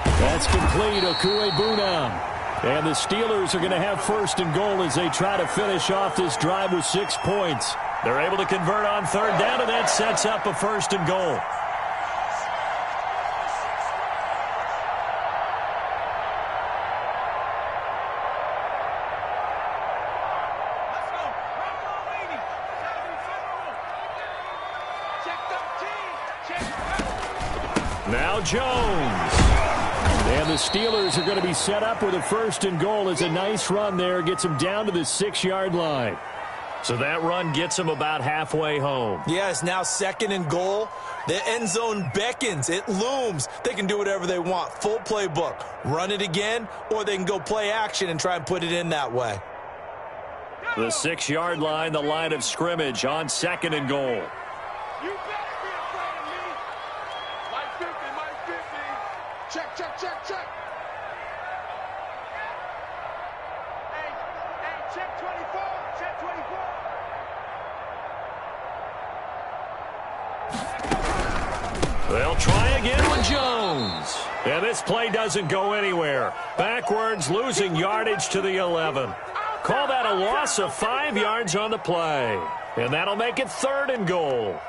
That's complete. Okuebunam. And the Steelers are going to have 1st and goal as they try to finish off this drive with 6 points. They're able to convert on 3rd down, and that sets up a 1st and goal. Now Jones. And the Steelers are going to be set up with a 1st and goal. It's a nice run there. Gets them down to the 6-yard line. So that run gets them about halfway home. Yeah, it's now 2nd and goal. The end zone beckons. It looms. They can do whatever they want. Full playbook. Run it again, or they can go play action and try and put it in that way. The 6-yard line, the line of scrimmage on 2nd and goal. You better be afraid of me. Mike 50, Mike 50. Check, check, check, check. Hey, check 24, check 24. They'll try again with Jones. And this play doesn't go anywhere. Backwards, losing yardage to the 11. Call that a loss of 5 yards on the play. And that'll make it 3rd and goal.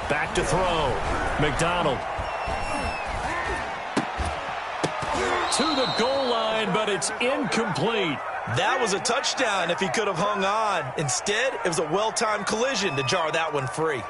Back to throw. McDonald. To the goal line, but it's incomplete. That was a touchdown if he could have hung on. Instead, it was a well-timed collision to jar that one free.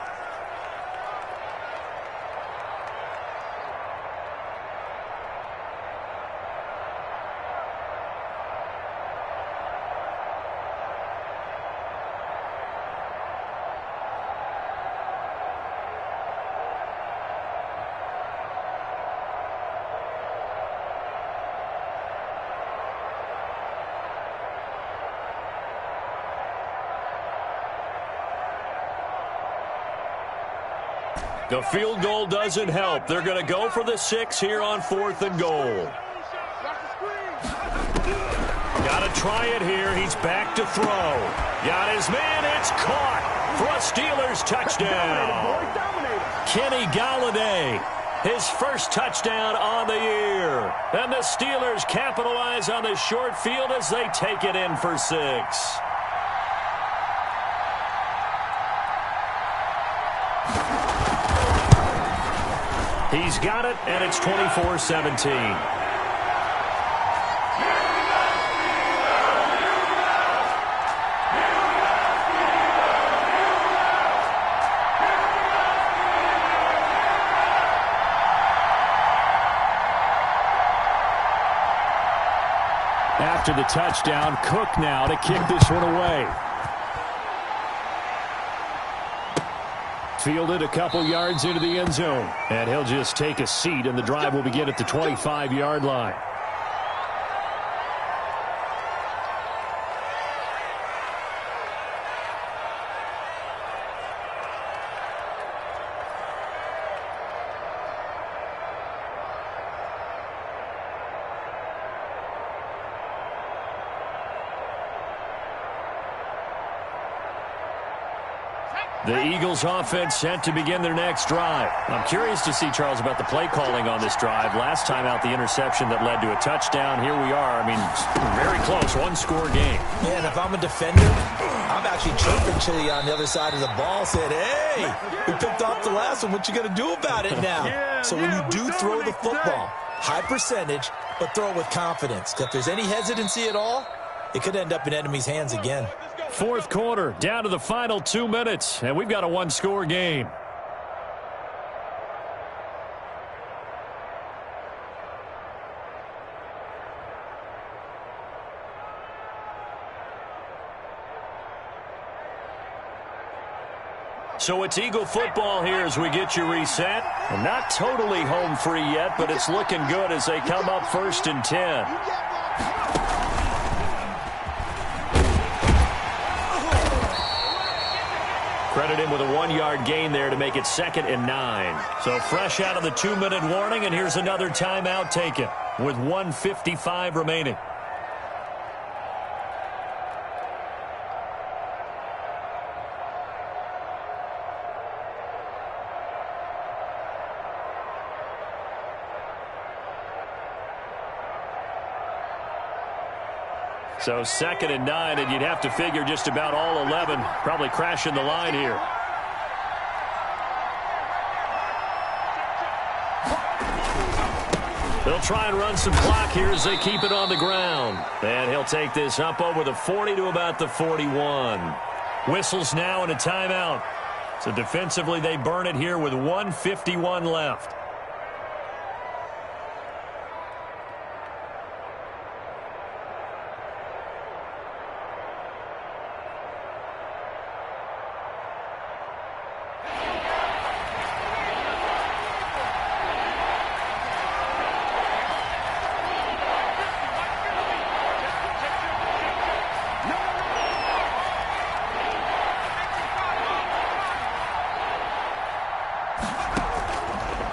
The field goal doesn't help. They're going to go for the 6 here on 4th and goal. Got to try it here. He's back to throw. Got his man. It's caught for a Steelers touchdown. Kenny Galladay, his first touchdown on the year. And the Steelers capitalize on the short field as they take it in for 6. He's got it, and it's 24-17. After the touchdown, Cook now to kick this one away. Fielded a couple yards into the end zone. And he'll just take a seat, and the drive will begin at the 25-yard line. The Eagles offense set to begin their next drive. I'm curious to see, Charles, about the play calling on this drive. Last time out, the interception that led to a touchdown. Here we are. I mean, very close, one-score game. Yeah, and if I'm a defender, I'm actually chirping to you on the other side of the ball, saying, hey, we picked off the last one. What you going to do about it now? So when you do throw the football, high percentage, but throw it with confidence. If there's any hesitancy at all, it could end up in enemy's hands again. Fourth quarter, down to the final 2 minutes, and we've got a one-score game. So it's Eagle football here as we get you reset. And not totally home free yet, but it's looking good as they come up 1st and 10. Credit him with a 1-yard gain there to make it 2nd and 9. So fresh out of the 2-minute warning, and here's another timeout taken with 1:55 remaining. So 2nd and 9, and you'd have to figure just about all 11 probably crashing the line here. They'll try and run some clock here as they keep it on the ground. And he'll take this up over the 40 to about the 41. Whistles now and a timeout. So defensively, they burn it here with 1:51 left.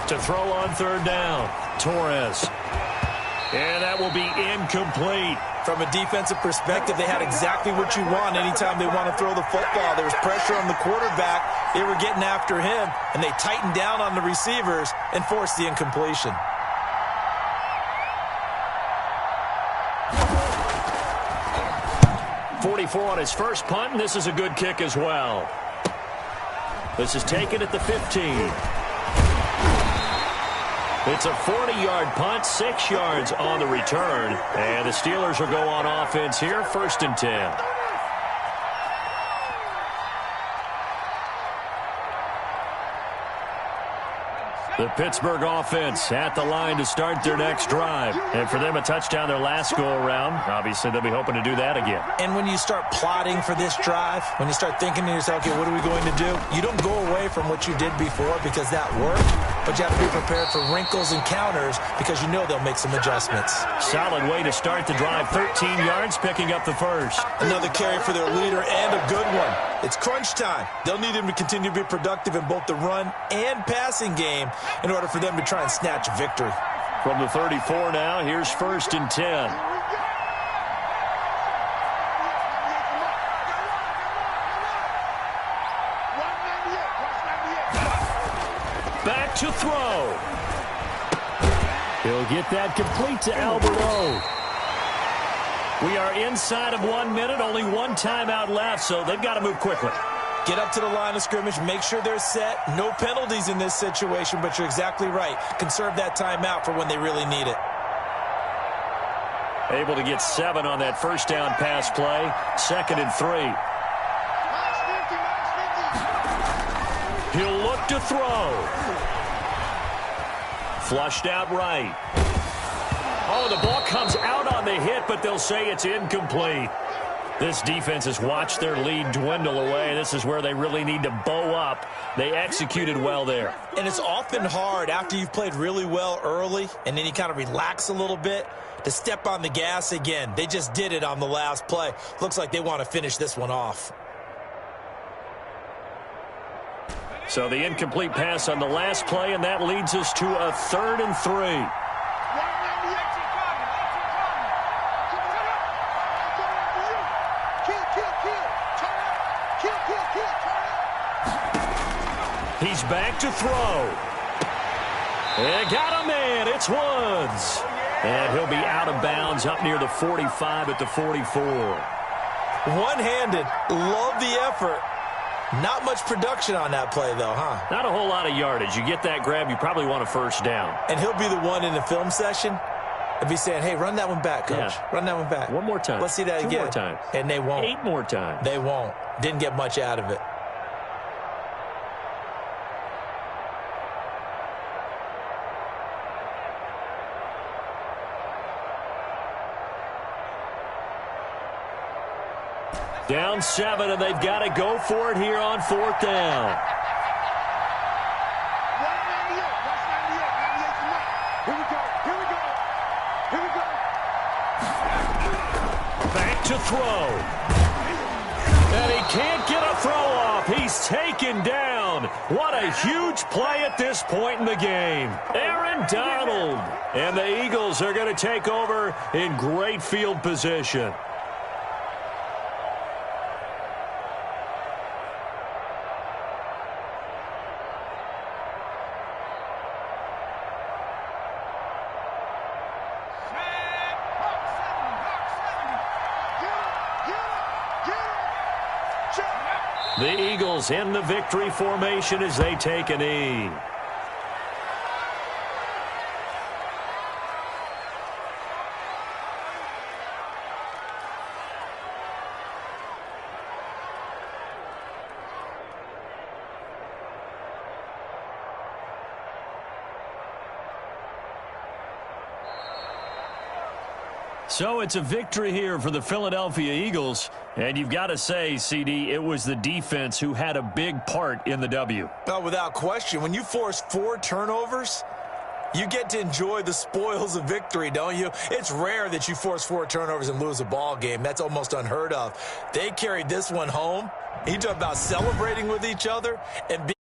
To throw on third down, Torres. And that will be incomplete. From a defensive perspective, they had exactly what you want anytime they want to throw the football. There was pressure on the quarterback. They were getting after him, and they tightened down on the receivers and forced the incompletion. .44 on his first punt, and this is a good kick as well. This is taken at the 15. It's a 40-yard punt, 6 yards on the return. And the Steelers will go on offense here, 1st and 10. The Pittsburgh offense at the line to start their next drive. And for them, a touchdown their last go-around. Obviously, they'll be hoping to do that again. And when you start plotting for this drive, when you start thinking to yourself, okay, what are we going to do? You don't go away from what you did before because that worked, but you have to be prepared for wrinkles and counters because you know they'll make some adjustments. Solid way to start the drive. 13 yards, picking up the first. Another carry for their leader and a good one. It's crunch time. They'll need him to continue to be productive in both the run and passing game in order for them to try and snatch victory. From the 34 now, here's 1st and 10. Back to throw. He'll get that complete to Albert O. We are inside of 1 minute, only one timeout left, so they've got to move quickly. Get up to the line of scrimmage, make sure they're set. No penalties in this situation, but you're exactly right. Conserve that timeout for when they really need it. Able to get 7 on that first down pass play. 2nd and 3. He'll look to throw. Flushed out right. Oh, the ball comes out on the hit, but they'll say it's incomplete. This defense has watched their lead dwindle away. This is where they really need to bow up. They executed well there. And it's often hard after you've played really well early and then you kind of relax a little bit to step on the gas again. They just did it on the last play. Looks like they want to finish this one off. So the incomplete pass on the last play, and that leads us to a 3rd and 3. He's back to throw. And got a man. It's Woods. And he'll be out of bounds up near the 45 at the 44. One-handed. Love the effort. Not much production on that play, though, huh? Not a whole lot of yardage. You get that grab, you probably want a first down. And he'll be the one in the film session and be saying, hey, run that one back, Coach. Yeah. Run that one back. One more time. Let's see that 2 again. more times. And they won't. 8 more times. They won't. Didn't get much out of it. Down 7, and they've got to go for it here on 4th down. Back to throw. And he can't get a throw off. He's taken down. What a huge play at this point in the game. Aaron Donald. And the Eagles are going to take over in great field position. The Eagles in the victory formation as they take a knee. So it's a victory here for the Philadelphia Eagles. And you've got to say, CD, it was the defense who had a big part in the W. Well, without question, when you force 4 turnovers, you get to enjoy the spoils of victory, don't you? It's rare that you force 4 turnovers and lose a ball game. That's almost unheard of. They carried this one home. You talk about celebrating with each other and